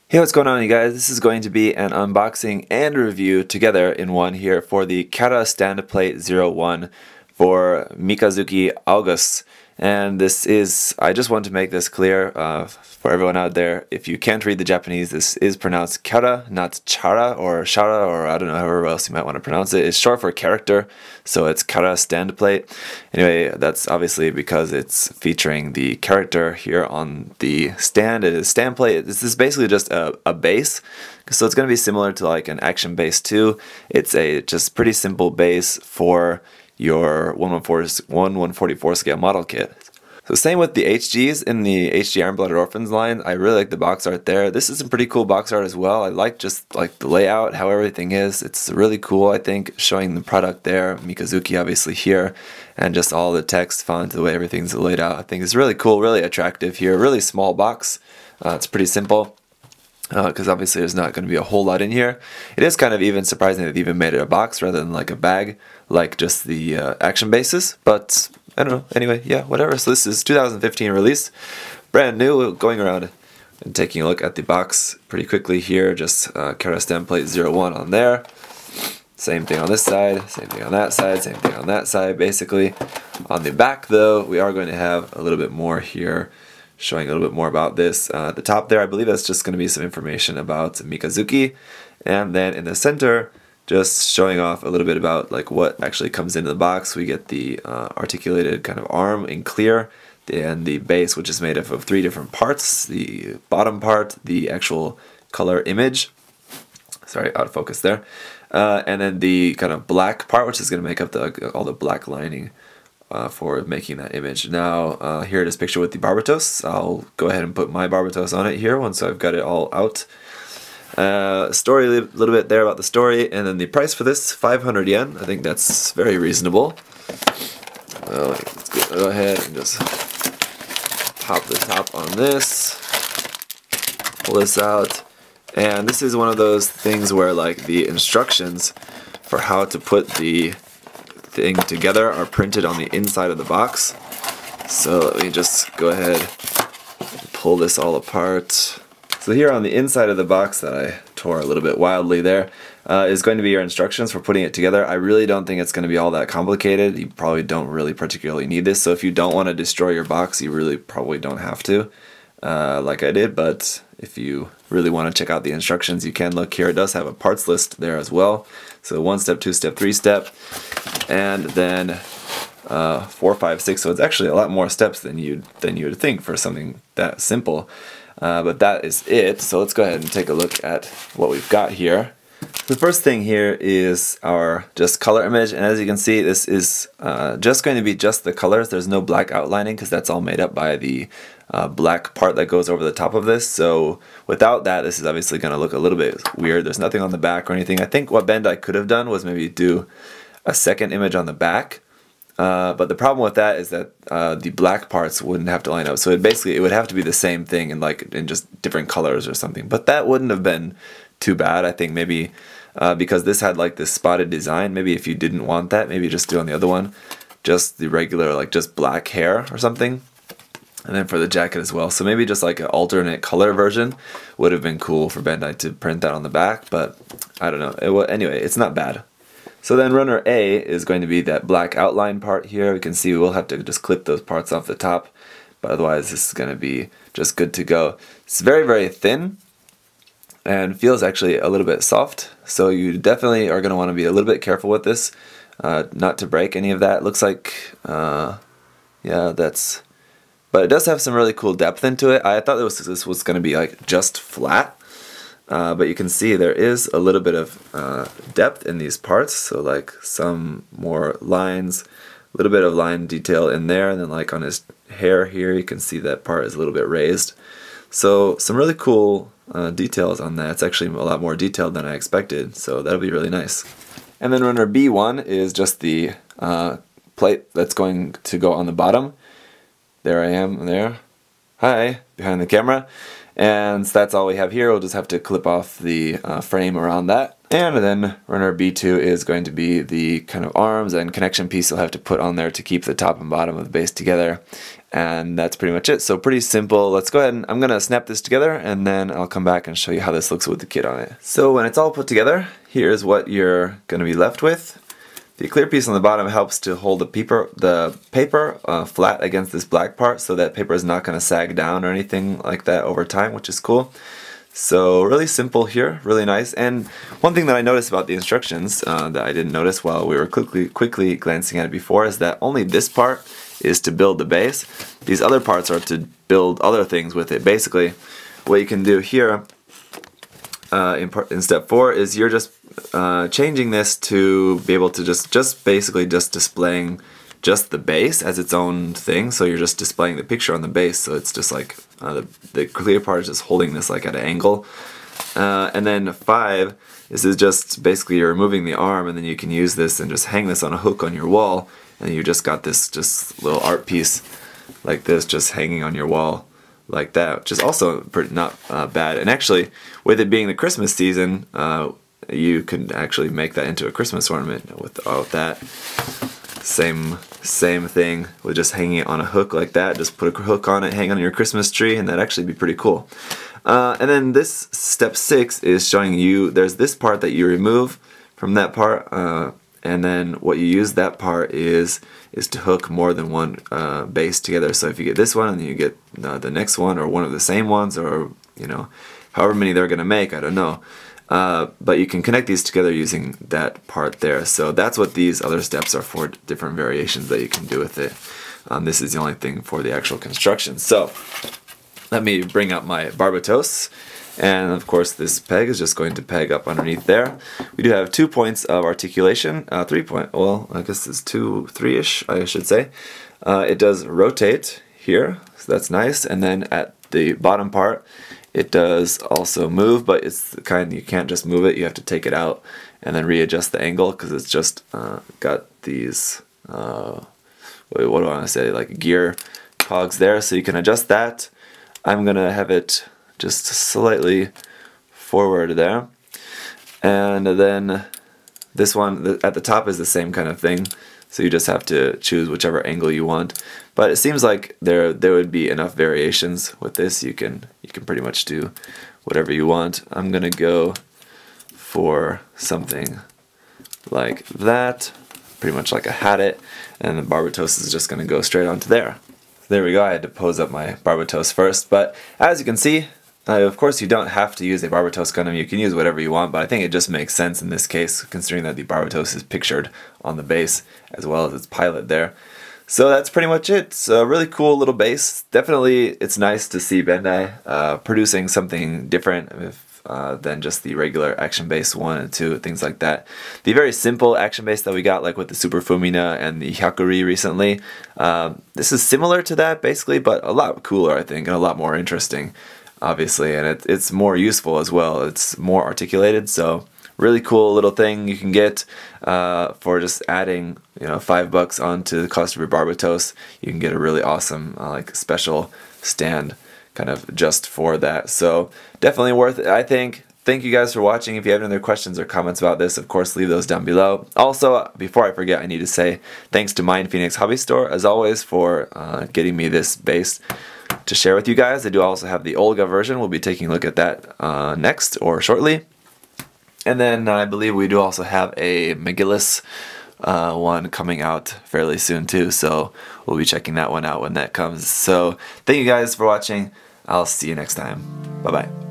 Hey, what's going on, you guys? This is going to be an unboxing and review together in one here for the Chara Stand Plate 01 for Mikazuki Augus. And this is, I just want to make this clear for everyone out there. If you can't read the Japanese, this is pronounced Chara, not Chara or Shara, or I don't know, however else you might want to pronounce it. It's short for character, so it's Chara Stand Plate. Anyway, that's obviously because it's featuring the character here on the stand. It is stand plate. This is basically just a base. So it's going to be similar to like an action base 2. It's a just pretty simple base for your 1/144 scale model kit. So same with the HGs in the HG Iron Blooded Orphans line. I really like the box art there. This is some pretty cool box art as well. I like just like the layout, how everything is. It's really cool, I think, showing the product there. Mikazuki obviously here, and just all the text, font, the way everything's laid out. I think it's really cool, really attractive here. Really small box. It's pretty simple. Because obviously there's not going to be a whole lot in here. It is kind of even surprising that they even made it a box rather than like a bag, like just the action bases, but I don't know, anyway, yeah, whatever. So this is 2015 release, brand new, going around and taking a look at the box pretty quickly here, just Chara Stand Plate 01 on there. Same thing on this side, same thing on that side, same thing on that side, basically. On the back though, we are going to have a little bit more here, showing a little bit more about this. At the top there, I believe that's just going to be some information about Mikazuki, and then in the center, just showing off a little bit about like what actually comes into the box. We get the articulated kind of arm in clear, and the base, which is made up of 3 different parts. The bottom part, the actual color image, sorry, out of focus there, and then the kind of black part, which is going to make up all the black lining for making that image. Now here it is pictured with the Barbatos. I'll go ahead and put my Barbatos on it here once I've got it all out. Story, a little bit there about the story, and then the price for this, 500 yen. I think that's very reasonable. Let's go ahead and just pop the top on this, pull this out, and this is one of those things where like the instructions for how to put the thing together are printed on the inside of the box. So let me just go ahead and pull this all apart. So here on the inside of the box that I tore a little bit wildly there is going to be your instructions for putting it together. I really don't think it's going to be all that complicated. You probably don't really particularly need this, so if you don't want to destroy your box, you really probably don't have to, like I did, but if you really want to check out the instructions, you can look here. It does have a parts list there as well. So 1 step, 2 step, 3 step, and then 4, 5, 6. So it's actually a lot more steps than you would think for something that simple. But that is it. So let's go ahead and take a look at what we've got here. The first thing here is our just color image, and as you can see, this is just going to be just the colors. There's no black outlining because that's all made up by the black part that goes over the top of this. So without that, this is obviously going to look a little bit weird. There's nothing on the back or anything. I think what Bandai could have done was maybe do a second image on the back. But the problem with that is that the black parts wouldn't have to line up. So it would have to be the same thing in just different colors or something. But that wouldn't have been too bad. I think maybe because this had like this spotted design, maybe if you didn't want that, maybe just do on the other one just the regular like just black hair or something. And then for the jacket as well. So maybe just like an alternate color version would have been cool for Bandai to print that on the back. But I don't know. Anyway, it's not bad. So then runner A is going to be that black outline part here. We can see we'll have to just clip those parts off the top, but otherwise this is going to be just good to go. It's very, very thin and feels actually a little bit soft, so you definitely are going to want to be a little bit careful with this, not to break any of that. It looks like, yeah, but it does have some really cool depth into it. I thought this was going to be like just flat. But you can see there is a little bit of depth in these parts, so like some more lines, a little bit of line detail in there, and then like on his hair here you can see that part is a little bit raised. So some really cool details on that. It's actually a lot more detailed than I expected, so that'll be really nice. And then runner B1 is just the plate that's going to go on the bottom. There I am there. Hi, behind the camera. And that's all we have here. We'll just have to clip off the frame around that. And then runner B2 is going to be the kind of arms and connection piece you'll have to put on there to keep the top and bottom of the base together. And that's pretty much it. So pretty simple. Let's go ahead and I'm going to snap this together, and then I'll come back and show you how this looks with the kit on it. So when it's all put together, here's what you're going to be left with. The clear piece on the bottom helps to hold the paper flat against this black part, so that paper is not going to sag down or anything like that over time, which is cool. So really simple here, really nice. And one thing that I noticed about the instructions that I didn't notice while we were quickly glancing at it before is that only this part is to build the base. These other parts are to build other things with it. Basically, what you can do here in step 4 is you're just changing this to be able to just basically displaying just the base as its own thing. So you're just displaying the picture on the base, so it's just like the clear part is just holding this like at an angle. And then 5, this is just basically you're removing the arm, and then you can use this and just hang this on a hook on your wall, and you just got this just little art piece like this just hanging on your wall like that, which is also pretty not bad. And actually, with it being the Christmas season, you can actually make that into a Christmas ornament with that. Same thing with just hanging it on a hook like that. Just put a hook on it, hang on your Christmas tree, and that'd actually be pretty cool. And then this step 6 is showing you there's this part that you remove from that part, and then what you use that part is to hook more than one base together. So if you get this one and then you get the next one, or one of the same ones, or you know, however many they're gonna make, I don't know. But you can connect these together using that part there. So that's what these other steps are for, different variations that you can do with it. This is the only thing for the actual construction. So let me bring up my barbatos. And of course this peg is just going to peg up underneath there. We do have 2 points of articulation, 3 point, well I guess it's 3-ish I should say. It does rotate here, so that's nice, and then at the bottom part it does also move, but it's the kind you can't just move it, you have to take it out and then readjust the angle, because it's just got these, what do I want to say, like gear cogs there, so you can adjust that. I'm going to have it just slightly forward there. And then this one at the top is the same kind of thing, so you just have to choose whichever angle you want. But it seems like there would be enough variations with this. You can pretty much do whatever you want. I'm gonna go for something like that, pretty much like a hat, and the barbatos is just gonna go straight onto there. There we go. I had to pose up my barbatos first, but as you can see, of course you don't have to use a barbatos Gundam, you can use whatever you want, but I think it just makes sense in this case, considering that the barbatos is pictured on the base as well as its pilot there. So that's pretty much it. It's a really cool little base. Definitely it's nice to see Bandai producing something different than just the regular action base 1 and 2, things like that. The very simple action base that we got, like with the Super Fumina and the Hyakuri recently, this is similar to that basically, but a lot cooler I think, and a lot more interesting obviously, and it's more useful as well. It's more articulated, so really cool little thing you can get for just adding, you know, $5 onto the cost of your barbatos. You can get a really awesome like special stand kind of just for that. So definitely worth it, I think. Thank you guys for watching. If you have any other questions or comments about this, of course leave those down below. Also, before I forget, I need to say thanks to MindFenix Hobby Store as always for getting me this base to share with you guys. I do also have the Olga version. We'll be taking a look at that next or shortly. And then I believe we do also have a McGillis one coming out fairly soon too, so we'll be checking that one out when that comes. So thank you guys for watching. I'll see you next time. Bye bye.